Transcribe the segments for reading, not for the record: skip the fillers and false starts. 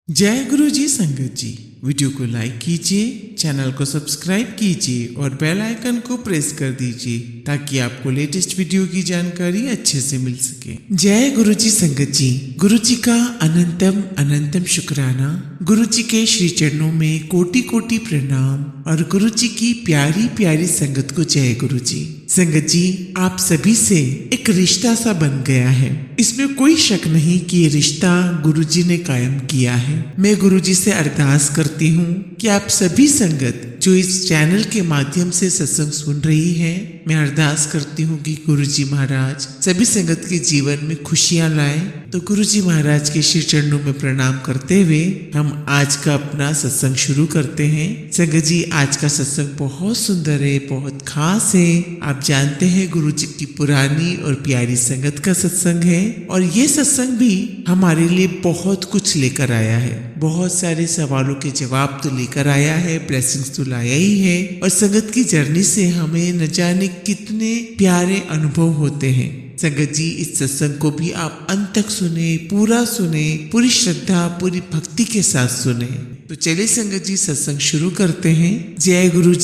जय गुरु जी संगत जी। वीडियो को लाइक कीजिए, चैनल को सब्सक्राइब कीजिए और बेल आइकन को प्रेस कर दीजिए ताकि आपको लेटेस्ट वीडियो की जानकारी अच्छे से मिल सके। जय गुरु जी संगत जी। गुरु जी का अनंतम अनंतम शुक्राना। गुरु जी के श्री चरणों में कोटि कोटि प्रणाम और गुरु जी की प्यारी प्यारी संगत को जय गुरु जी। संगत जी, आप सभी से एक रिश्ता सा बन गया है, इसमें कोई शक नहीं कि ये रिश्ता गुरुजी ने कायम किया है। मैं गुरुजी से अरदास करती हूँ कि आप सभी संगत जो इस चैनल के माध्यम से सत्संग सुन रही है, मैं अरदास करती हूँ कि गुरुजी महाराज सभी संगत के जीवन में खुशियाँ लाए। तो गुरुजी महाराज के श्री चरणों में प्रणाम करते हुए हम आज का अपना सत्संग शुरू करते हैं। संगत जी, आज का सत्संग बहुत सुंदर है, बहुत खास है। आप जानते हैं गुरुजी की पुरानी और प्यारी संगत का सत्संग है और ये सत्संग भी हमारे लिए बहुत कुछ लेकर आया है। बहुत सारे सवालों के जवाब तो लेकर आया है, ब्लेसिंग्स तो लाया ही है और संगत की जर्नी से हमें न जाने कितने प्यारे अनुभव होते हैं। संगत जी, इस सत्संग को भी आप अंत तक सुने, पूरा सुने, पूरी श्रद्धा पूरी भक्ति के साथ सुने। तो चलिए संगत जी, सत्संग शुरू करते हैं। जय गुरु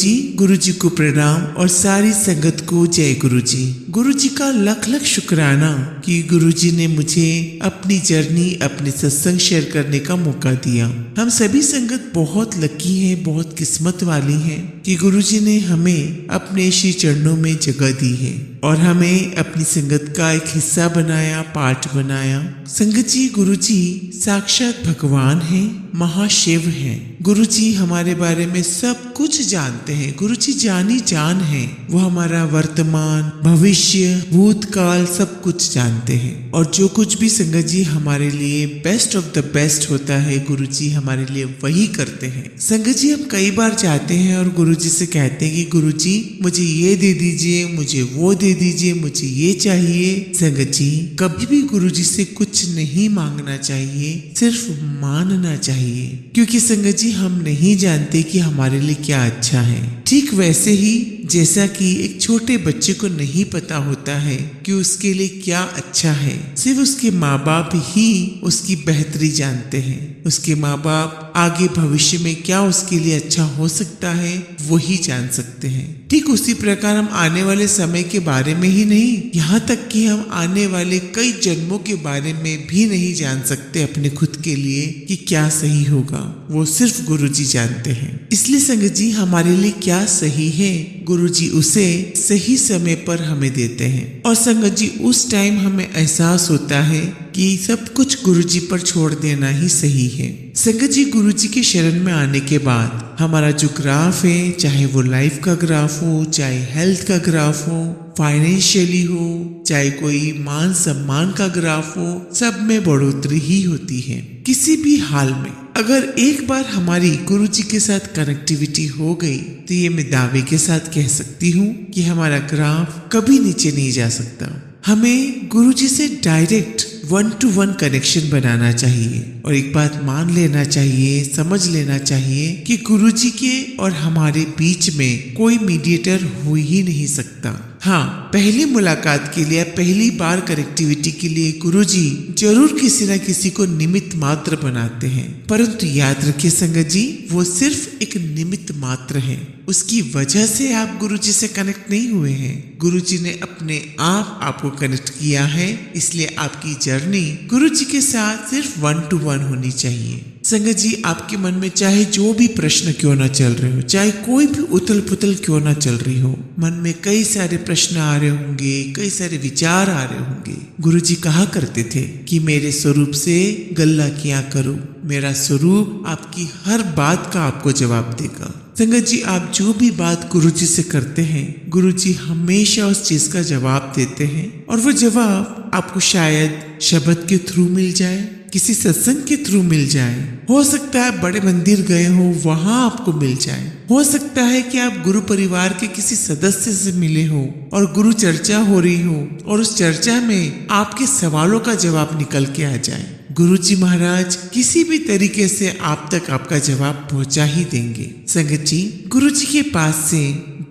जी को प्रणाम और सारी संगत को जय गुरु जी। गुरु जी का लख लख शुक्राना कि गुरु जी ने मुझे अपनी जर्नी, अपने सत्संग शेयर करने का मौका दिया। हम सभी संगत बहुत लकी हैं, बहुत किस्मत वाली हैं कि गुरु जी ने हमें अपने श्री चरणों में जगह दी है और हमें अपनी संगत का एक हिस्सा बनाया, पार्ट बनाया। संगत जी, गुरु जी साक्षात भगवान हैं, महाशिव हैं। गुरु जी हमारे बारे में सब कुछ जानते हैं। गुरु जी जानी जान है, वो हमारा वर्तमान, भविष्य, भूतकाल सब कुछ जानते हैं और जो कुछ भी संगत जी हमारे लिए बेस्ट ऑफ द बेस्ट होता है, गुरु जी हमारे लिए वही करते हैं। संगत जी, हम कई बार जाते हैं और गुरु जी से कहते हैं कि गुरु जी मुझे ये दे दीजिए, मुझे वो दे दीजिए, मुझे ये चाहिए। संगत जी, कभी भी गुरु जी से कुछ नहीं मांगना चाहिए, सिर्फ मानना चाहिए, क्योंकि संगत जी हम नहीं जानते कि हमारे लिए क्या अच्छा है। ठीक वैसे ही जैसा कि एक छोटे बच्चे को नहीं पता होता है कि उसके लिए क्या अच्छा है, सिर्फ उसके माँ बाप ही उसकी बेहतरी जानते हैं। उसके माँ बाप आगे भविष्य में क्या उसके लिए अच्छा हो सकता है वही जान सकते हैं। ठीक उसी प्रकार हम आने वाले समय के बारे में ही नहीं, यहाँ तक कि हम आने वाले कई जन्मों के बारे में भी नहीं जान सकते अपने खुद के लिए कि क्या सही होगा, वो सिर्फ गुरु जी जानते हैं। इसलिए संगत जी, हमारे लिए क्या सही है, गुरु जी उसे सही समय पर हमें देते हैं और संगत जी उस टाइम हमें एहसास होता है कि सब कुछ गुरु जी पर छोड़ देना ही सही है। संगत जी, गुरु जी के शरण में आने के बाद हमारा जो ग्राफ है, चाहे वो लाइफ का ग्राफ हो, चाहे हेल्थ का ग्राफ हो, फाइनेंशियली हो, चाहे कोई मान सम्मान का ग्राफ हो, सब में बढ़ोतरी ही होती है। किसी भी हाल में अगर एक बार हमारी गुरु जी के साथ कनेक्टिविटी हो गई तो ये मैं दावे के साथ कह सकती हूँ कि हमारा ग्राफ कभी नीचे नहीं जा सकता। हमें गुरु जी से डायरेक्ट 1-to-1 कनेक्शन बनाना चाहिए और एक बात मान लेना चाहिए, समझ लेना चाहिए कि गुरु जी के और हमारे बीच में कोई मीडिएटर हो ही नहीं सकता। हाँ, पहली मुलाकात के लिए, पहली बार कनेक्टिविटी के लिए गुरुजी जरूर किसी न किसी को निमित्त मात्र बनाते हैं, परंतु याद रखिए संगत जी, वो सिर्फ एक निमित्त मात्र है। उसकी वजह से आप गुरुजी से कनेक्ट नहीं हुए हैं। गुरुजी ने अपने आप आपको कनेक्ट किया है, इसलिए आपकी जर्नी गुरुजी के साथ सिर्फ 1-to-1 होनी चाहिए। संगत जी, आपके मन में चाहे जो भी प्रश्न क्यों ना चल रहे हो, चाहे कोई भी उथल पुथल क्यों ना चल रही हो, मन में कई सारे प्रश्न आ रहे होंगे, कई सारे विचार आ रहे होंगे। गुरुजी कहा करते थे कि मेरे स्वरूप से गल्ला किया करो, मेरा स्वरूप आपकी हर बात का आपको जवाब देगा। संगत जी, आप जो भी बात गुरुजी से करते हैं, गुरुजी हमेशा उस चीज का जवाब देते हैं और वो जवाब आपको शायद शब्द के थ्रू मिल जाए, किसी सत्संग के थ्रू मिल जाए, हो सकता है बड़े मंदिर गए हो वहां आपको मिल जाए, हो सकता है कि आप गुरु परिवार के किसी सदस्य से मिले हो और गुरु चर्चा हो रही हो और उस चर्चा में आपके सवालों का जवाब निकल के आ जाए। गुरु जी महाराज किसी भी तरीके से आप तक आपका जवाब पहुंचा ही देंगे। संगत जी, गुरु जी के पास से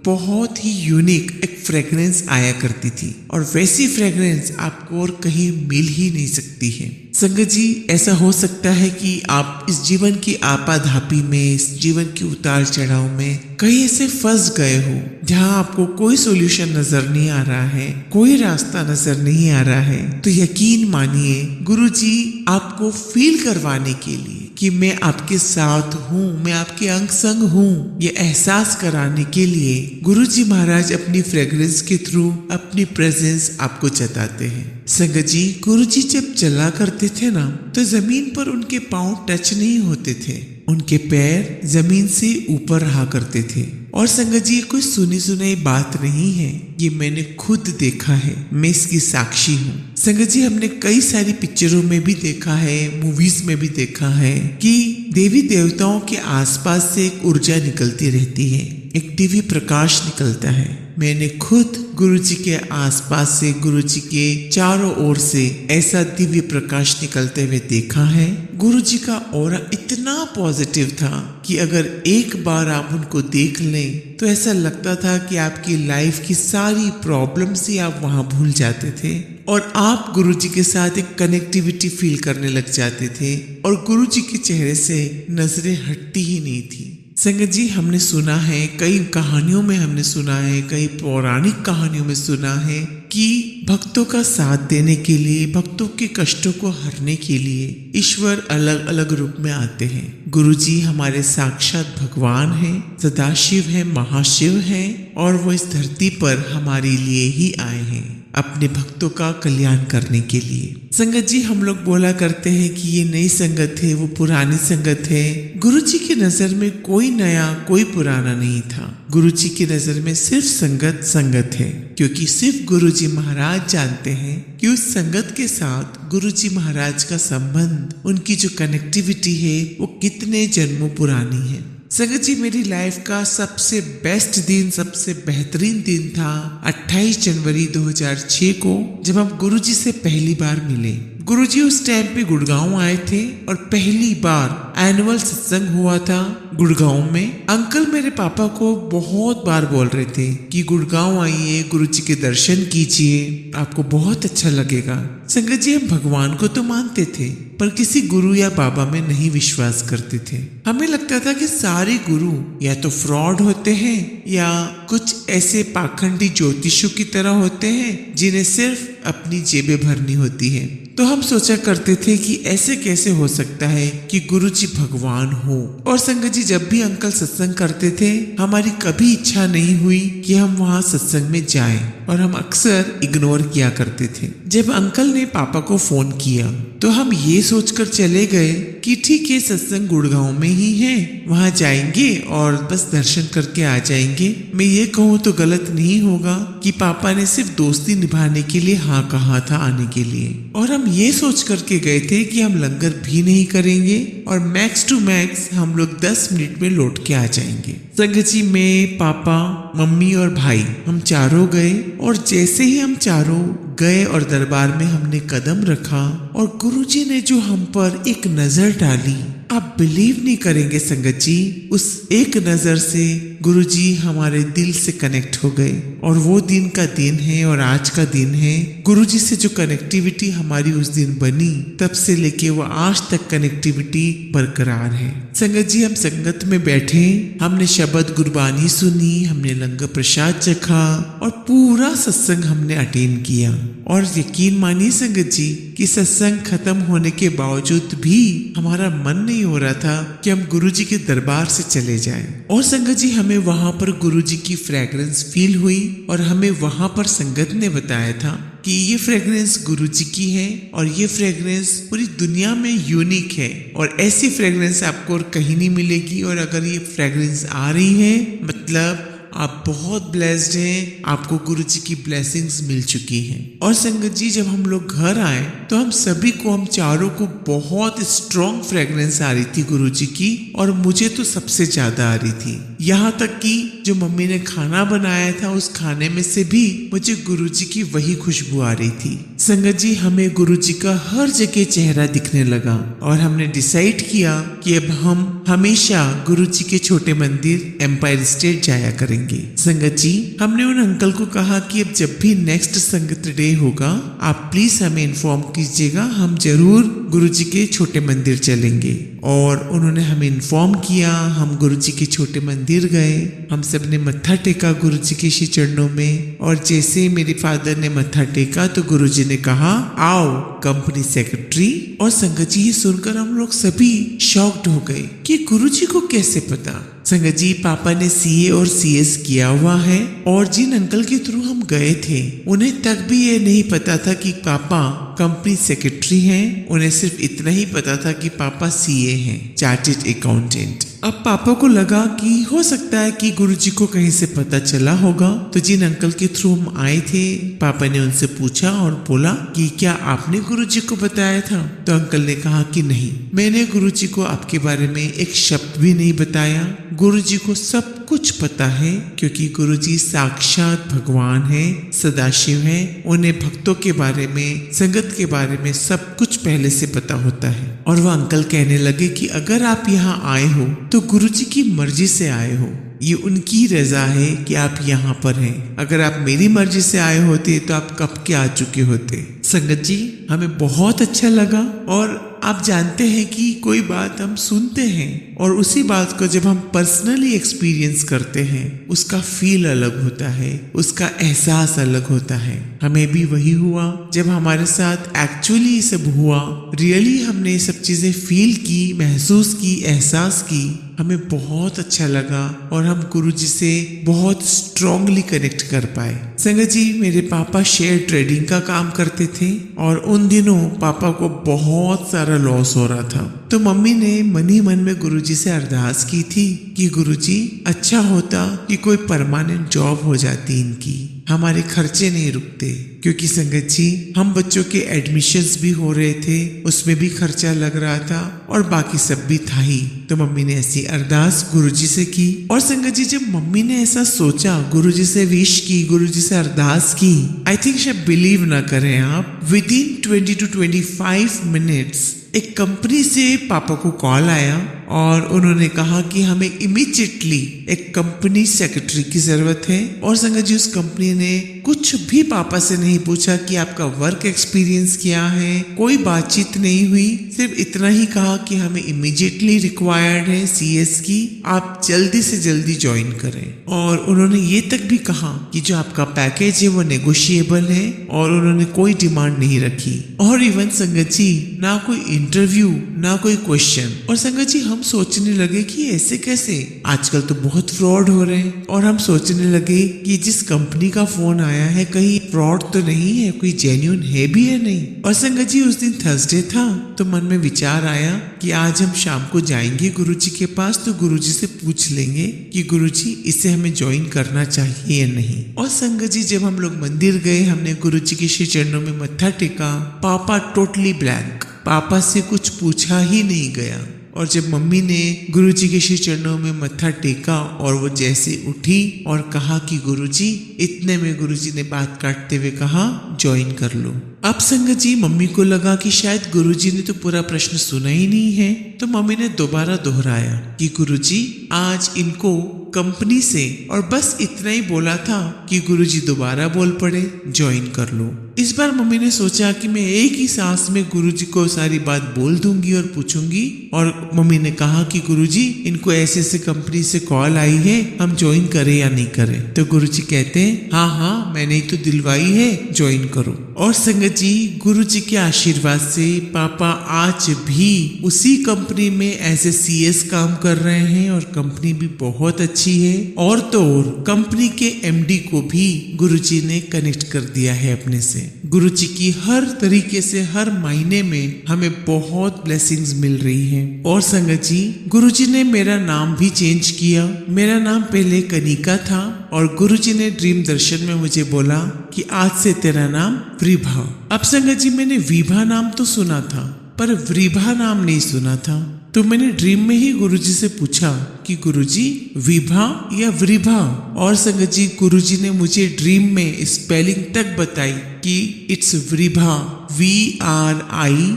बहुत ही यूनिक एक फ्रेग्रेंस आया करती थी और वैसी फ्रेग्रेंस आपको और कहीं मिल ही नहीं सकती है। संगत जी, ऐसा हो सकता है कि आप इस जीवन की आपाधापी में, इस जीवन के उतार चढ़ाव में कहीं ऐसे फंस गए हो जहां आपको कोई सॉल्यूशन नजर नहीं आ रहा है, कोई रास्ता नजर नहीं आ रहा है। तो यकीन मानिए, गुरुजी आपको फील करवाने के लिए कि मैं आपके साथ हूँ, मैं आपके अंग संग हूँ, ये एहसास कराने के लिए गुरुजी महाराज अपनी फ्रेग्रेंस के थ्रू अपनी प्रेजेंस आपको जताते हैं। संगत जी, गुरुजी जब चला करते थे ना, तो जमीन पर उनके पांव टच नहीं होते थे, उनके पैर जमीन से ऊपर रहा करते थे। और संगत जी, कोई सुनी सुनाई बात नहीं है, ये मैंने खुद देखा है, मैं इसकी साक्षी हूँ। संगत जी, हमने कई सारी पिक्चरों में भी देखा है, मूवीज में भी देखा है कि देवी देवताओं के आसपास से एक ऊर्जा निकलती रहती है, एक दिव्य प्रकाश निकलता है। मैंने खुद गुरुजी के आसपास से, गुरुजी के चारों ओर से ऐसा दिव्य प्रकाश निकलते हुए देखा है। गुरुजी का ऑरा इतना पॉजिटिव था कि अगर एक बार आप उनको देख लें तो ऐसा लगता था कि आपकी लाइफ की सारी प्रॉब्लम्स ही आप वहां भूल जाते थे और आप गुरुजी के साथ एक कनेक्टिविटी फील करने लग जाते थे और गुरुजी के चेहरे से नजरें हटती ही नहीं थी। संगत जी, हमने सुना है, कई कहानियों में हमने सुना है, कई पौराणिक कहानियों में सुना है कि भक्तों का साथ देने के लिए, भक्तों के कष्टों को हरने के लिए ईश्वर अलग अलग रूप में आते हैं। गुरुजी हमारे साक्षात भगवान हैं, सदाशिव हैं, महाशिव हैं और वो इस धरती पर हमारे लिए ही आए हैं, अपने भक्तों का कल्याण करने के लिए। संगत जी, हम लोग बोला करते हैं कि ये नई संगत है, वो पुरानी संगत है। गुरुजी की नजर में कोई नया, कोई पुराना नहीं था। गुरुजी की नजर में सिर्फ संगत संगत है, क्योंकि सिर्फ गुरुजी महाराज जानते हैं कि उस संगत के साथ गुरुजी महाराज का संबंध, उनकी जो कनेक्टिविटी है वो कितने जन्मों पुरानी है। संगत जी, मेरी लाइफ का सबसे बेस्ट दिन, सबसे बेहतरीन दिन था 28 जनवरी 2006 को, जब हम गुरुजी से पहली बार मिले। गुरुजी उस टाइम पे गुड़गांव आए थे और पहली बार एनुअल सत्संग हुआ था गुड़गांव में। अंकल मेरे पापा को बहुत बार बोल रहे थे कि गुड़गांव आइए, गुरुजी के दर्शन कीजिए, आपको बहुत अच्छा लगेगा। संगत जी, हम भगवान को तो मानते थे पर किसी गुरु या बाबा में नहीं विश्वास करते थे। हमें लगता था कि सारे गुरु या तो फ्रॉड होते हैं या कुछ ऐसे पाखंडी ज्योतिषियों की तरह होते हैं जिन्हें सिर्फ अपनी जेबें भरनी होती है। तो हम सोचा करते थे कि ऐसे कैसे हो सकता है कि गुरुजी भगवान हो। और संगत जी, जब भी अंकल सत्संग करते थे, हमारी कभी इच्छा नहीं हुई कि हम वहाँ सत्संग में जाएं और हम अक्सर इग्नोर किया करते थे। जब अंकल ने पापा को फोन किया तो हम ये सोचकर चले गए कि ठीक है, सत्संग गुड़गांव में ही है, वहाँ जाएंगे और बस दर्शन करके आ जाएंगे। मैं ये कहूँ तो गलत नहीं होगा कि पापा ने सिर्फ दोस्ती निभाने के लिए हाँ कहा था आने के लिए, और हम ये सोच करके गए थे कि हम लंगर भी नहीं करेंगे और मैक्स टू मैक्स हम लोग 10 मिनट में लौट के आ जाएंगे। संगत जी, मैं, पापा, मम्मी और भाई, हम चारों गए और जैसे ही हम चारों गए और दरबार में हमने कदम रखा और गुरुजी ने जो हम पर एक नजर डाली, आप बिलीव नहीं करेंगे संगत जी, उस एक नजर से गुरुजी हमारे दिल से कनेक्ट हो गए। और वो दिन का दिन है और आज का दिन है। गुरुजी से जो कनेक्टिविटी हमारी उस दिन बनी, तब से लेके वो आज तक कनेक्टिविटी बरकरार है। संगत जी, हम संगत में बैठे, हमने शब्द गुरबानी सुनी, हमने लंगर प्रसाद चखा और पूरा सत्संग हमने अटेंड किया। और यकीन मानिए संगत जी कि सत्संग खत्म होने के बावजूद भी हमारा मन नहीं हो रहा था कि हम गुरुजी के दरबार से चले जाएं। और संगत जी, हमें वहां पर गुरुजी की फ्रेग्रेंस फील हुई और हमें वहां पर संगत ने बताया था कि ये फ्रेग्रेंस गुरुजी की है और ये फ्रेग्रेंस पूरी दुनिया में यूनिक है और ऐसी फ्रेग्रेंस आपको और कहीं नहीं मिलेगी। और अगर ये फ्रेग्रेंस आ रही है, मतलब आप बहुत ब्लेस्ड हैं, आपको गुरुजी की ब्लेसिंग्स मिल चुकी हैं। और संगत जी जब हम लोग घर आए तो हम सभी को, हम चारों को बहुत स्ट्रॉन्ग फ्रेग्रेंस आ रही थी गुरुजी की, और मुझे तो सबसे ज्यादा आ रही थी। यहाँ तक कि जो मम्मी ने खाना बनाया था उस खाने में से भी मुझे गुरुजी की वही खुशबू आ रही थी। संगत जी हमें गुरुजी का हर जगह चेहरा दिखने लगा और हमने डिसाइड किया कि अब हम हमेशा गुरुजी के छोटे मंदिर एम्पायर स्टेट जाया करेंगे। संगत जी हमने उन अंकल को कहा कि अब जब भी नेक्स्ट संगत डे होगा आप प्लीज हमें इन्फॉर्म कीजिएगा, हम जरूर गुरुजी के छोटे मंदिर चलेंगे। और उन्होंने हमें इन्फॉर्म किया, हम गुरुजी के छोटे मंदिर गए, हम सब ने मत्था टेका गुरुजी के श्री चरणों में। और जैसे मेरे फादर ने मत्था टेका तो गुरुजी ने कहा आओ कंपनी सेक्रेटरी। और संगत जी ये सुनकर हम लोग सभी शॉक्ड हो गए कि गुरुजी को कैसे पता। संगत जी पापा ने सीए और सीएस किया हुआ है और जिन अंकल के थ्रू हम गए थे उन्हें तक भी ये नहीं पता था कि पापा कंपनी सेक्रेटरी हैं। उन्हें सिर्फ इतना ही पता था कि पापा सीए हैं, चार्टर्ड अकाउंटेंट। अब पापा को लगा कि हो सकता है कि गुरुजी को कहीं से पता चला होगा, तो जिन अंकल के थ्रू हम आए थे पापा ने उनसे पूछा और बोला कि क्या आपने गुरुजी को बताया था? तो अंकल ने कहा कि नहीं, मैंने गुरुजी को आपके बारे में एक शब्द भी नहीं बताया। गुरुजी को सब कुछ पता है क्योंकि गुरुजी साक्षात भगवान है, सदाशिव है। उन्हें भक्तों के बारे में, संगत के बारे में सब कुछ पहले से पता होता है। और वह अंकल कहने लगे कि अगर आप यहाँ आए हो तो गुरुजी की मर्जी से आए हो, ये उनकी रजा है कि आप यहाँ पर हैं। अगर आप मेरी मर्जी से आए होते तो आप कब के आ चुके होते। संगत जी हमें बहुत अच्छा लगा। और आप जानते हैं कि कोई बात हम सुनते हैं और उसी बात को जब हम पर्सनली एक्सपीरियंस करते हैं उसका फील अलग होता है, उसका एहसास अलग होता है। हमें भी वही हुआ जब हमारे साथ एक्चुअली ये सब हुआ, रियली हमने ये सब चीजें फील की, महसूस की, एहसास की। हमें बहुत अच्छा लगा और हम गुरुजी से बहुत स्ट्रांगली कनेक्ट कर पाए। संगत जी मेरे पापा शेयर ट्रेडिंग का काम करते थे और उन दिनों पापा को बहुत सारा लॉस हो रहा था। तो मम्मी ने मन ही मन में गुरुजी से अरदास की थी कि गुरुजी अच्छा होता कि कोई परमानेंट जॉब हो जाती इनकी, हमारे खर्चे नहीं रुकते। क्योंकि संगत जी हम बच्चों के एडमिशन्स भी हो रहे थे, उसमें भी खर्चा लग रहा था और बाकी सब भी था ही। तो मम्मी ने ऐसी अरदास गुरुजी से की। और संगत जी जब मम्मी ने ऐसा सोचा, गुरुजी से विश की, गुरुजी से अरदास की, आई थिंक शायद बिलीव ना करें आप, विद इन 20 to 25 मिनट्स एक कंपनी से पापा को कॉल आया और उन्होंने कहा कि हमें इमीडिएटली एक कंपनी सेक्रेटरी की जरूरत है। और संगत जी उस कंपनी ने कुछ भी पापा से नहीं पूछा कि आपका वर्क एक्सपीरियंस क्या है, कोई बातचीत नहीं हुई, सिर्फ इतना ही कहा कि हमें इमीडिएटली रिक्वायर्ड है सीएस की, आप जल्दी से जल्दी ज्वाइन करें। और उन्होंने ये तक भी कहा कि जो आपका पैकेज है वो नेगोशिएबल है और उन्होंने कोई डिमांड नहीं रखी। और इवन संगत जी ना कोई इंटरव्यू ना कोई क्वेश्चन। और संगत जी हम सोचने लगे कि ऐसे कैसे, आजकल तो बहुत फ्रॉड हो रहे हैं। और हम सोचने लगे कि जिस कंपनी का फोन आया है कहीं फ्रॉड तो नहीं है, कोई जेन्युइन है भी है नहीं। और संगत जी उस दिन थर्सडे था तो मन में विचार आया कि आज हम शाम को जाएंगे गुरुजी के पास, तो गुरुजी से पूछ लेंगे कि गुरुजी इसे हमें ज्वाइन करना चाहिए या नहीं। और संगत जी जब हम लोग मंदिर गए, हमने गुरुजी के श्री चरणों में मत्था टेका, पापा टोटली ब्लैंक, पापा से कुछ पूछा ही नहीं गया। और जब मम्मी ने गुरुजी के श्री चरणों में मत्था टेका और वो जैसे उठी और कहा कि गुरुजी, इतने में गुरुजी ने बात काटते हुए कहा ज्वाइन कर लो। अब संगत जी मम्मी को लगा कि शायद गुरुजी ने तो पूरा प्रश्न सुना ही नहीं है, तो मम्मी ने दोबारा दोहराया कि गुरुजी आज इनको कंपनी से, और बस इतना ही बोला था कि गुरुजी दोबारा बोल पड़े ज्वाइन कर लो। इस बार मम्मी ने सोचा कि मैं एक ही सांस में गुरुजी को सारी बात बोल दूंगी और पूछूंगी। और मम्मी ने कहा कि गुरुजी इनको ऐसे ऐसे कंपनी से कॉल आई है, हम ज्वाइन करें या नहीं करें? तो गुरुजी कहते हैं हाँ हाँ मैंने ही तो दिलवाई है, ज्वाइन करो। और संगत जी, गुरु जी के आशीर्वाद से पापा आज भी उसी कंपनी में एज ए CS काम कर रहे हैं और कंपनी भी बहुत अच्छी है। और तो और कंपनी के MD को भी गुरु जी ने कनेक्ट कर दिया है अपने से। गुरु जी की हर तरीके से हर महीने में हमें बहुत ब्लेसिंग्स मिल रही हैं। और संगत जी, गुरु जी ने मेरा नाम भी चेंज किया। मेरा नाम पहले कनिका था और गुरु जी ने ड्रीम दर्शन में मुझे बोला कि आज से तेरा नाम वृभा। अब संगत जी, मैंने विभा नाम तो सुना था पर वृभा नाम नहीं सुना था। तो मैंने ड्रीम में ही गुरुजी से पूछा कि गुरुजी विभा या वृभा। और संगत जी, गुरुजी ने मुझे ड्रीम में स्पेलिंग तक बताई कि इट्स वृभा, VRIBHA,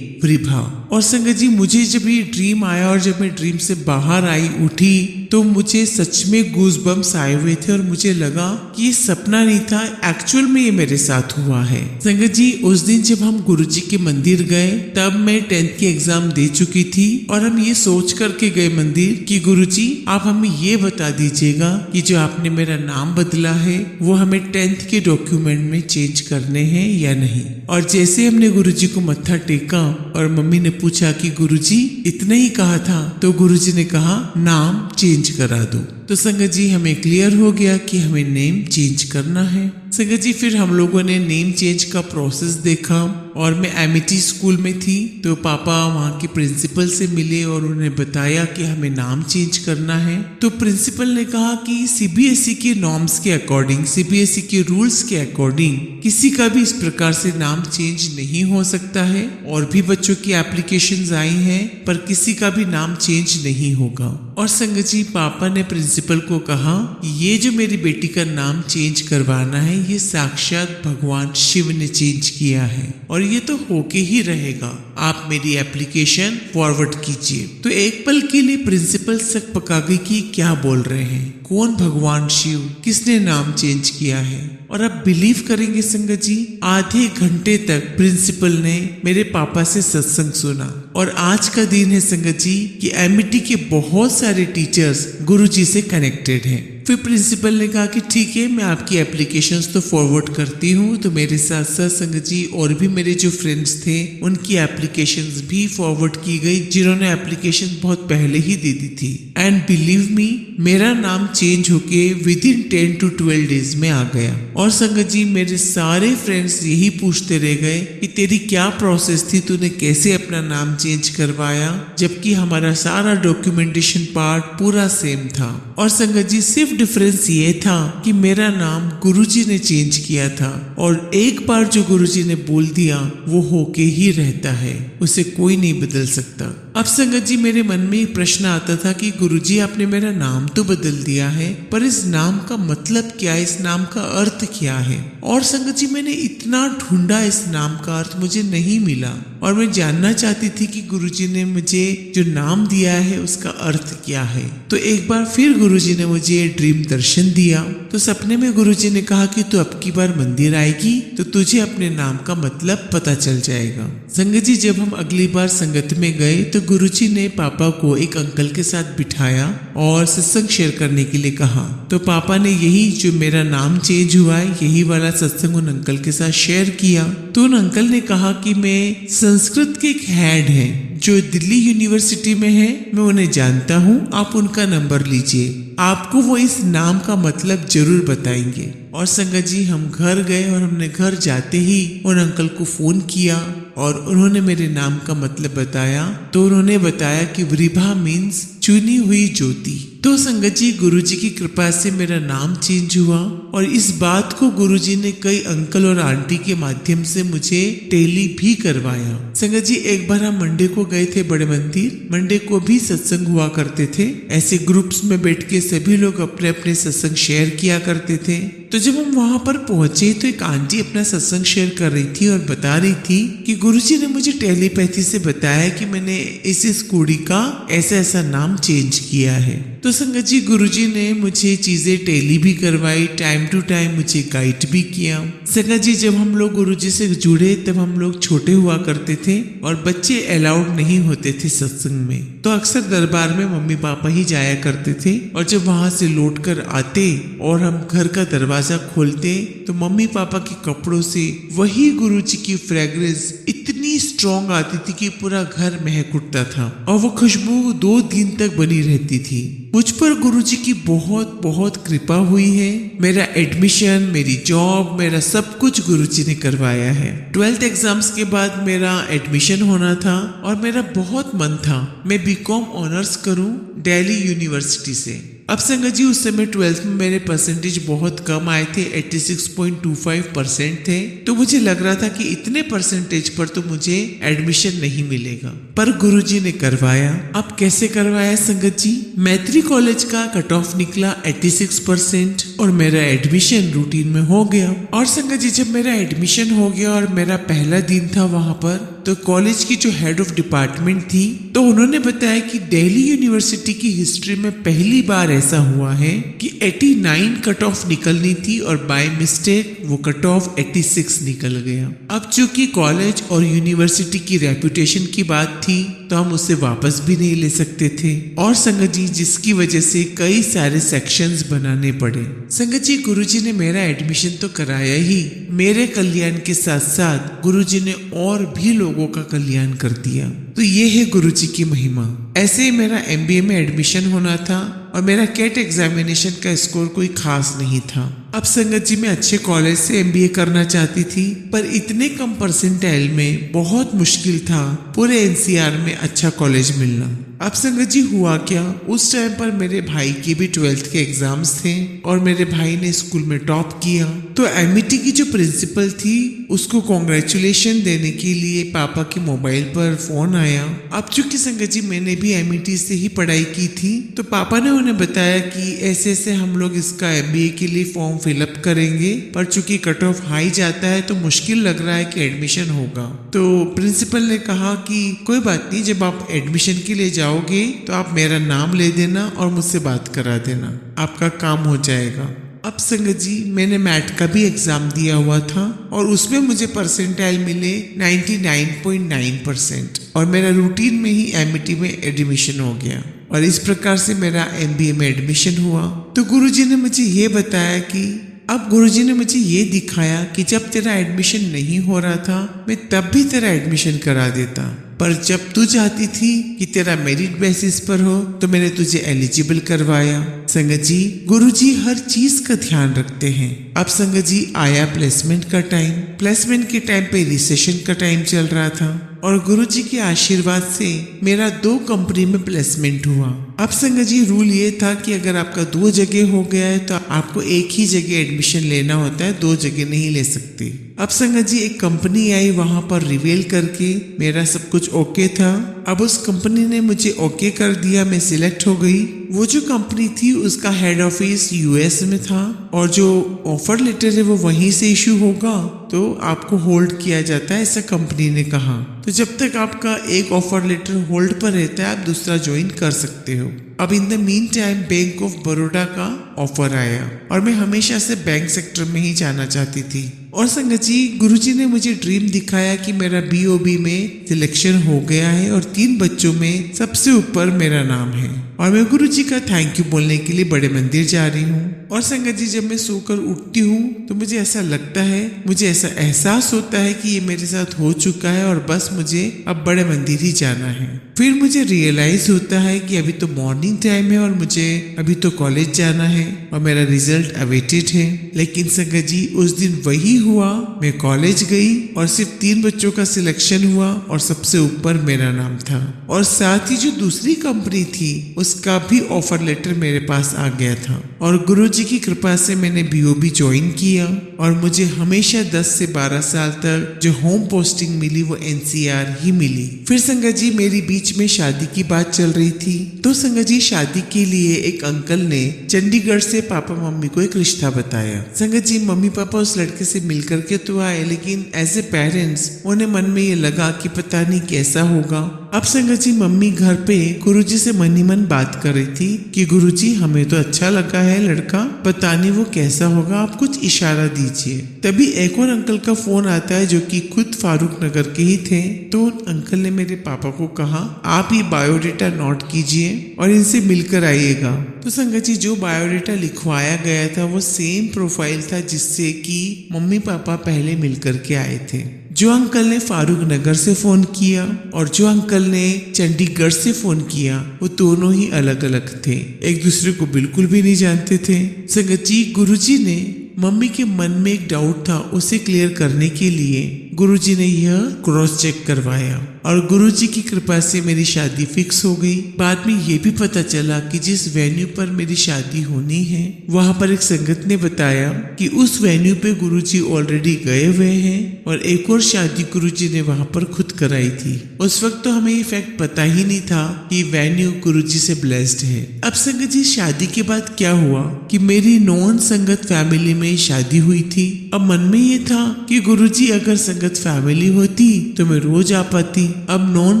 वृभा। और संगत जी, मुझे जब ये ड्रीम आया और जब मैं ड्रीम से बाहर आई उठी तो मुझे सच में गूज़बम्स आए हुए थे और मुझे लगा कि ये सपना नहीं था, एक्चुअल में ये मेरे साथ हुआ है। संगत जी, उस दिन जब हम गुरुजी के मंदिर गए तब मैं 10th की एग्जाम दे चुकी थी और हम ये सोच करके गए मंदिर कि गुरुजी आप हमें ये बता दीजिएगा कि जो आपने मेरा नाम बदला है वो हमें 10th के डॉक्यूमेंट में चेंज करने हैं या नहीं। और जैसे हमने गुरुजी को मत्था टेका और मम्मी ने पूछा कि गुरुजी इतना ही कहा था, तो गुरुजी ने कहा नाम चेंज करा दो। तो संगत जी, हमें क्लियर हो गया कि हमें नेम चेंज करना है। संगत जी, फिर हम लोगों ने नेम चेंज का प्रोसेस देखा और मैं एमिटी स्कूल में थी तो पापा वहाँ के प्रिंसिपल से मिले और उन्हें बताया कि हमें नाम चेंज करना है। तो प्रिंसिपल ने कहा कि CBSE के नॉर्म्स के अकॉर्डिंग, CBSE के रूल्स के अकॉर्डिंग किसी का भी इस प्रकार से नाम चेंज नहीं हो सकता है। और भी बच्चों की एप्लीकेशंस आई हैं पर किसी का भी नाम चेंज नहीं होगा। और संगत जी, पापा ने प्रिंसिपल को कहा ये जो मेरी बेटी का नाम चेंज करवाना है ये साक्षात भगवान शिव ने चेंज किया है और ये तो होके ही रहेगा, आप मेरी एप्लीकेशन फॉरवर्ड कीजिए। तो एक पल के लिए प्रिंसिपल सक पका गई कि क्या बोल रहे हैं, कौन भगवान शिव, किसने नाम चेंज किया है। और आप बिलीव करेंगे संगत जी, आधे घंटे तक प्रिंसिपल ने मेरे पापा से सत्संग सुना। और आज का दिन है संगत जी कि एमिटी के बहुत सारे टीचर्स गुरुजी से कनेक्टेड हैं। फिर प्रिंसिपल ने कहा कि ठीक है, मैं आपकी एप्लीकेशंस तो फॉरवर्ड करती हूँ। तो मेरे साथ साथ संगत जी और भी मेरे जो फ्रेंड्स थे उनकी एप्लीकेशंस भी फॉरवर्ड की गई जिन्होंने एप्लीकेशन बहुत पहले ही दे दी थी। एंड बिलीव मी, मेरा नाम चेंज होके विद इन 10 to 12 डेज में आ गया। और संगत जी, मेरे सारे फ्रेंड्स यही पूछते रह गए कि तेरी क्या प्रोसेस थी, तूने कैसे अपना नाम चेंज करवाया, जबकि हमारा सारा डॉक्यूमेंटेशन पार्ट पूरा सेम था। और संगत जी, सिर्फ डिफरेंस ये था कि मेरा नाम गुरुजी ने चेंज किया था और एक बार जो गुरुजी ने बोल दिया वो होके ही रहता है, उसे कोई नहीं बदल सकता। अब संगत जी, मेरे मन में एक प्रश्न आता था कि गुरुजी आपने मेरा नाम तो बदल दिया है पर इस नाम का मतलब क्या है, इस नाम का अर्थ क्या है। और संगत जी, मैंने इतना ढूंढा इस नाम का अर्थ, मुझे नहीं मिला। और मैं जानना चाहती थी कि गुरुजी ने मुझे जो नाम दिया है उसका अर्थ क्या है। तो एक बार फिर गुरुजी ने मुझे ड्रीम दर्शन दिया। तो सपने में गुरुजी ने कहा कि तू अब की बार मंदिर आएगी तो तुझे अपने नाम का मतलब पता चल जाएगा। संगत जी, जब हम अगली बार संगत में गए तो गुरुजी ने पापा को एक अंकल के साथ बिठाया और सत्संग शेयर करने के लिए कहा। तो पापा ने यही जो मेरा नाम चेंज हुआ है यही वाला सत्संग उन अंकल के साथ शेयर किया। तो उन अंकल ने कहा कि मैं संस्कृत के एक हेड हैं जो दिल्ली यूनिवर्सिटी में है, मैं उन्हें जानता हूँ, आप उनका नंबर लीजिए, आपको वो इस नाम का मतलब जरूर बताएंगे। और संगत जी, हम घर गए और हमने घर जाते ही उन अंकल को फोन किया और उन्होंने मेरे नाम का मतलब बताया। तो उन्होंने बताया कि वृभा मीन्स चुनी हुई ज्योति। तो संगत जी, गुरुजी की कृपा से मेरा नाम चेंज हुआ और इस बात को गुरुजी ने कई अंकल और आंटी के माध्यम से मुझे टेली भी करवाया। संगत जी, एक बार हम मंडे को गए थे बड़े मंदिर, मंडे को भी सत्संग हुआ करते थे। ऐसे ग्रुप्स में बैठ के सभी लोग अपने अपने सत्संग शेयर किया करते थे। तो जब हम वहां पर पहुंचे तो एक आंटी अपना सत्संग शेयर कर रही थी और बता रही थी कि गुरुजी ने मुझे टेलीपैथी से बताया कि मैंने इस कुड़ी का ऐसा ऐसा नाम चेंज किया है। तो संगत जी गुरुजी ने मुझे चीजें टेली भी करवाई, टाइम टू टाइम मुझे गाइड भी किया। संगत जी जब हम लोग गुरुजी से जुड़े तब हम लोग छोटे हुआ करते थे और बच्चे अलाउड नहीं होते थे सत्संग में, तो अक्सर दरबार में मम्मी पापा ही जाया करते थे। और जब वहां से लौट कर आते और हम घर का दरवाजा खोलते तो मम्मी पापा के कपड़ों से वही गुरुजी की फ्रेग्रेंस इतनी स्ट्रॉन्ग आती थी कि पूरा घर महक उठता था और वो खुशबू 2 दिन तक बनी रहती थी। मुझ पर गुरुजी की बहुत बहुत कृपा हुई है। मेरा एडमिशन, मेरी जॉब, मेरा सब कुछ गुरुजी ने करवाया है। 12th एग्जाम्स के बाद मेरा एडमिशन होना था और मेरा बहुत मन था मैं बीकॉम ऑनर्स करूं दिल्ली यूनिवर्सिटी से। अब संगत जी उस समय 12th में मेरे परसेंटेज बहुत कम आए थे, 86.25% थे। तो मुझे लग रहा था कि इतने परसेंटेज पर तो मुझे एडमिशन नहीं मिलेगा, पर गुरुजी ने करवाया। अब कैसे करवाया संगत जी? मैत्री कॉलेज का कट ऑफ निकला 86% और मेरा एडमिशन रूटीन में हो गया। और संगत जी जब मेरा एडमिशन हो गया और मेरा पहला दिन था वहां पर, तो कॉलेज की जो हेड ऑफ डिपार्टमेंट थी तो उन्होंने बताया कि दिल्ली यूनिवर्सिटी की हिस्ट्री में पहली बार ऐसा हुआ है कि 89 कट ऑफ निकलनी थी और बाय मिस्टेक वो कट ऑफ 86 निकल गया। अब चूंकि कॉलेज और यूनिवर्सिटी की रेपुटेशन की बात थी तो हम उसे वापस भी नहीं ले सकते थे। और संगत जी जिसकी वजह से कई सारे सेक्शंस बनाने पड़े। संगत जी गुरुजी ने मेरा एडमिशन तो कराया ही, मेरे कल्याण के साथ साथ गुरुजी ने और भी लोगों का कल्याण कर दिया। तो ये है गुरुजी की महिमा। ऐसे ही मेरा MBA में एडमिशन होना था और मेरा कैट एग्जामिनेशन का स्कोर कोई खास नहीं था। अब संगत जी मैं अच्छे कॉलेज से MBA करना चाहती थी, पर इतने कम परसेंटाइल में बहुत मुश्किल था पूरे NCR में अच्छा कॉलेज मिलना। अब संगत जी हुआ क्या, उस टाइम पर मेरे भाई के भी 12th के एग्जाम्स थे और मेरे भाई ने स्कूल में टॉप किया। तो MIT की जो प्रिंसिपल थी उसको कॉन्ग्रेचुलेशन देने के लिए पापा के मोबाइल पर फोन आया। अब चूंकि संगत जी मैंने भी MIT से ही पढ़ाई की थी तो पापा ने उन्हें बताया कि ऐसे ऐसे हम लोग इसका MBA के लिए फॉर्म फिलअप करेंगे, पर चूंकि कट ऑफ हाई जाता है तो मुश्किल लग रहा है कि एडमिशन होगा। तो प्रिंसिपल ने कहा कि कोई बात नहीं, जब आप एडमिशन के लिए जाओगे तो आप मेरा नाम ले देना और मुझसे बात करा देना, आपका काम हो जाएगा। अब संगत जी मैंने मैट का भी एग्जाम दिया हुआ था और उसमें मुझे परसेंटाइल मिले 99.9% और मेरा रूटीन में ही MIT में एडमिशन हो गया और इस प्रकार से मेरा MBA में एडमिशन हुआ। तो गुरुजी ने मुझे ये बताया कि अब गुरुजी ने मुझे ये दिखाया कि जब तेरा एडमिशन नहीं हो रहा था मैं तब भी तेरा एडमिशन करा देता, पर जब तू चाहती थी कि तेरा मेरिट बेसिस पर हो तो मैंने तुझे एलिजिबल करवाया। संगत जी गुरुजी हर चीज का ध्यान रखते हैं। अब संगत जी आया प्लेसमेंट का टाइम। प्लेसमेंट के टाइम पे रिसेशन का टाइम चल रहा था और गुरुजी के आशीर्वाद से मेरा 2 कंपनी में प्लेसमेंट हुआ। अब संगत जी रूल ये था कि अगर आपका 2 जगह हो गया है तो आपको एक ही जगह एडमिशन लेना होता है, 2 जगह नहीं ले सकते। अब संगत जी एक कंपनी आई, वहां पर रिवील करके मेरा सब कुछ ओके था। अब उस कंपनी ने मुझे ओके कर दिया, मैं सिलेक्ट हो गई। वो जो कंपनी थी उसका हेड ऑफिस US में था और जो ऑफर लेटर है वो वहीं से इशू होगा, तो आपको होल्ड किया जाता है, ऐसा कंपनी ने कहा। तो जब तक आपका एक ऑफर लेटर होल्ड पर रहता है आप दूसरा ज्वाइन कर सकते हो। अब in the mean time bank of Baroda का ऑफर आया और मैं हमेशा से बैंक सेक्टर में ही जाना चाहती थी। और संगत जी गुरुजी ने मुझे ड्रीम दिखाया कि मेरा BOB में सिलेक्शन हो गया है और 3 बच्चों में सबसे ऊपर मेरा नाम है और मैं गुरुजी का थैंक यू बोलने के लिए बड़े मंदिर जा रही हूँ। और संगत जी जब मैं सोकर उठती हूँ तो मुझे ऐसा लगता है, मुझे ऐसा एहसास होता है कि ये मेरे साथ हो चुका है और बस मुझे अब बड़े मंदिर ही जाना है। फिर मुझे रियलाइज होता है कि अभी तो मॉर्निंग टाइम है और मुझे अभी तो कॉलेज जाना है और मेरा रिजल्ट अवेटेड है। लेकिन संगत जी उस दिन वही हुआ, मैं कॉलेज गई और सिर्फ 3 बच्चों का सिलेक्शन हुआ और सबसे ऊपर मेरा नाम था। और साथ ही जो दूसरी कंपनी थी उसका भी ऑफर लेटर मेरे पास आ गया था और गुरुजी की कृपा से मैंने BOB ज्वाइन किया और मुझे हमेशा 10 से 12 साल तक जो होम पोस्टिंग मिली वो NCR ही मिली। फिर संगत जी मेरी बीच में शादी की बात चल रही थी, तो संगत जी शादी के लिए एक अंकल ने चंडीगढ़ से पापा मम्मी को एक रिश्ता बताया। संगत जी मम्मी पापा उस लड़के से मिल करके तो आए, लेकिन एज ए पेरेंट्स उन्हें मन में ये लगा कि पता नहीं कैसा होगा अब संगत जी मम्मी घर पे गुरुजी से मन ही मन बात कर रही थी कि गुरुजी हमें तो अच्छा लगा है लड़का, पता नहीं वो कैसा होगा, आप कुछ इशारा दीजिए। तभी एक और अंकल का फोन आता है जो कि खुद फारूक नगर के ही थे। तो उन अंकल ने मेरे पापा को कहा आप ये बायोडेटा नोट कीजिए और इनसे मिलकर आइएगा। तो संगत जी जो बायोडेटा लिखवाया गया था वो सेम प्रोफाइल था जिससे कि मम्मी पापा पहले मिलकर के आए थे। जो अंकल ने फारूक नगर से फोन किया और जो अंकल ने चंडीगढ़ से फोन किया वो दोनों ही अलग अलग थे, एक दूसरे को बिल्कुल भी नहीं जानते थे। संगत जी गुरुजी ने मम्मी के मन में एक डाउट था उसे क्लियर करने के लिए गुरुजी ने यह क्रॉस चेक करवाया और गुरुजी की कृपा से मेरी शादी फिक्स हो गई। बाद में ये भी पता चला कि जिस वेन्यू पर मेरी शादी होनी है वहां पर एक संगत ने बताया कि उस वेन्यू पे गुरुजी ऑलरेडी गए हुए हैं और एक और शादी गुरुजी ने वहां पर खुद कराई थी। उस वक्त तो हमें ये फैक्ट पता ही नहीं था कि वेन्यू गुरुजी से ब्लेस्ड है। अब संगत जी शादी के बाद क्या हुआ कि मेरी नॉन संगत फैमिली में शादी हुई थी। अब मन में ये था कि गुरुजी अगर संगत फैमिली होती तो मैं रोज आ पाती, अब नॉन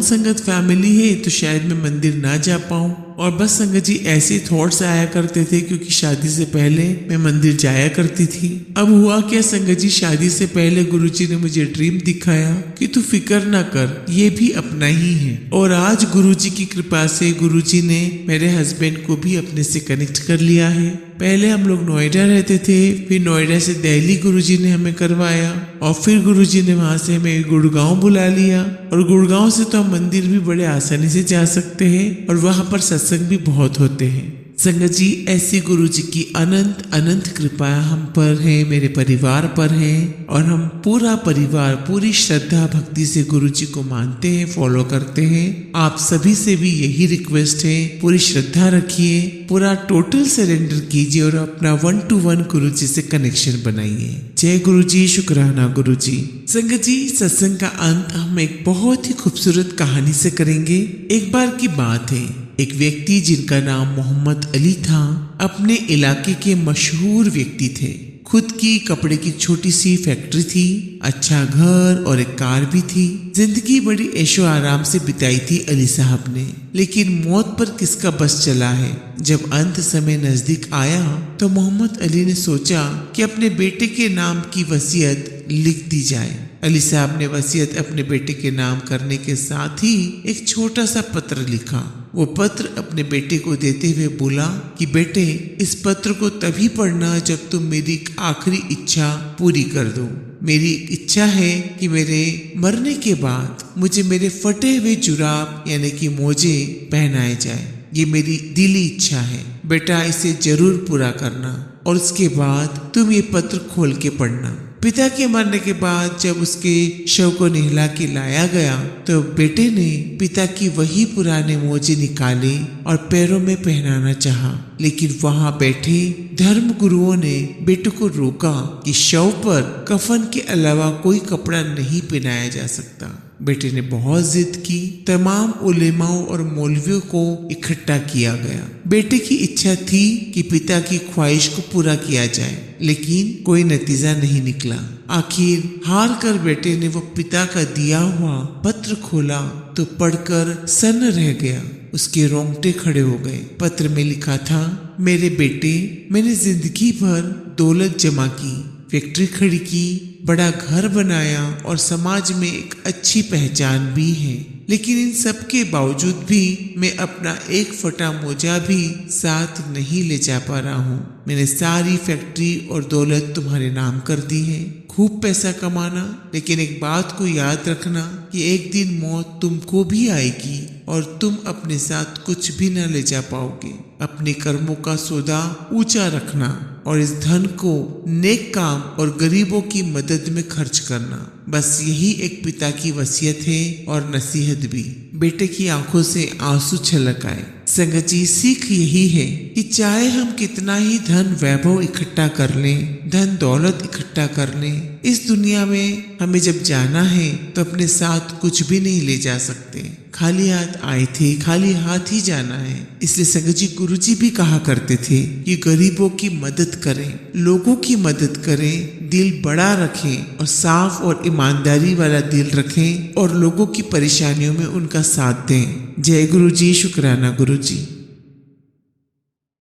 संगत फैमिली है तो शायद मैं मंदिर ना जा पाऊं। और बस संगत जी ऐसे थॉट्स आया करते थे क्योंकि शादी से पहले मैं मंदिर जाया करती थी। अब हुआ क्या संगत जी, शादी से पहले गुरुजी ने मुझे ड्रीम दिखाया कि तू फिक्र ना कर, ये भी अपना ही है। और आज गुरुजी की कृपा से गुरुजी ने मेरे हस्बैंड को भी अपने से कनेक्ट कर लिया है। पहले हम लोग नोएडा रहते थे, फिर नोएडा से दिल्ली गुरुजी ने हमें करवाया और फिर गुरुजी ने वहां से हमें गुड़गांव बुला लिया और गुड़गांव से तो हम मंदिर भी बड़े आसानी से जा सकते हैं और वहां पर सत्संग भी बहुत होते हैं। संगत जी ऐसी गुरुजी की अनंत अनंत कृपा हम पर है, मेरे परिवार पर है और हम पूरा परिवार पूरी श्रद्धा भक्ति से गुरुजी को मानते हैं, फॉलो करते हैं। आप सभी से भी यही रिक्वेस्ट है, पूरी श्रद्धा रखिए, पूरा टोटल सरेंडर कीजिए और अपना 1-to-1 गुरुजी से कनेक्शन बनाइए। जय गुरुजी, शुक्राना गुरुजी। संगत जी सत्संग का अंत हम एक बहुत ही खूबसूरत कहानी से करेंगे। एक बार की बात है, एक व्यक्ति जिनका नाम मोहम्मद अली था अपने इलाके के मशहूर व्यक्ति थे। खुद की कपड़े की छोटी सी फैक्ट्री थी, अच्छा घर और एक कार भी थी। जिंदगी बड़ी ऐशो आराम से बिताई थी अली साहब ने। लेकिन मौत पर किसका बस चला है। जब अंत समय नजदीक आया तो मोहम्मद अली ने सोचा कि अपने बेटे के नाम की वसीयत लिख दी जाए। अली साहब ने वसीयत अपने बेटे के नाम करने के साथ ही एक छोटा सा पत्र लिखा। वो पत्र अपने बेटे को देते हुए बोला कि बेटे इस पत्र को तभी पढ़ना जब तुम मेरी एक आखिरी इच्छा पूरी कर दो। मेरी इच्छा है कि मेरे मरने के बाद मुझे मेरे फटे हुए जुराब यानी कि मोजे पहनाए जाए। ये मेरी दिली इच्छा है, बेटा इसे जरूर पूरा करना और उसके बाद तुम ये पत्र खोल के पढ़ना। पिता के मरने के बाद जब उसके शव को निहला के लाया गया तो बेटे ने पिता की वही पुराने मोजे निकाले और पैरों में पहनाना चाहा, लेकिन वहां बैठे धर्म गुरुओं ने बेटे को रोका कि शव पर कफन के अलावा कोई कपड़ा नहीं पहनाया जा सकता। बेटे ने बहुत जिद की, तमाम उलेमाओं और मौलवियों को इकट्ठा किया गया। बेटे की इच्छा थी कि पिता की ख्वाहिश को पूरा किया जाए, लेकिन कोई नतीजा नहीं निकला। आखिर हार कर बेटे ने वो पिता का दिया हुआ पत्र खोला तो पढ़कर सन्न रह गया। उसके रोंगटे खड़े हो गए। पत्र में लिखा था, मेरे बेटे, मैंने जिंदगी भर दौलत जमा की, फैक्ट्री खड़ी की, बड़ा घर बनाया और समाज में एक अच्छी पहचान भी है, लेकिन इन सब के बावजूद भी मैं अपना एक फटा मोजा भी साथ नहीं ले जा पा रहा हूँ। मैंने सारी फैक्ट्री और दौलत तुम्हारे नाम कर दी है, खूब पैसा कमाना, लेकिन एक बात को याद रखना कि एक दिन मौत तुमको भी आएगी और तुम अपने साथ कुछ भी न ले जा पाओगे। अपने कर्मों का सौदा ऊंचा रखना और इस धन को नेक काम और गरीबों की मदद में खर्च करना। बस यही एक पिता की वसीयत है और नसीहत भी। बेटे की आंखों से आंसू छलक आए। संगत जी सीख यही है कि चाहे हम कितना ही धन वैभव इकट्ठा कर लें, धन दौलत इकट्ठा कर लें, इस दुनिया में हमें जब जाना है तो अपने साथ कुछ भी नहीं ले जा सकते। खाली हाथ आए थे, खाली हाथ ही जाना है। इसलिए संगत जी गुरुजी भी कहा करते थे कि गरीबों की मदद करें, लोगों की मदद करें, दिल बड़ा रखें और साफ और ईमानदारी वाला दिल रखें और लोगों की परेशानियों में उनका साथ दें। जय गुरु जी, शुक्राना गुरु जी।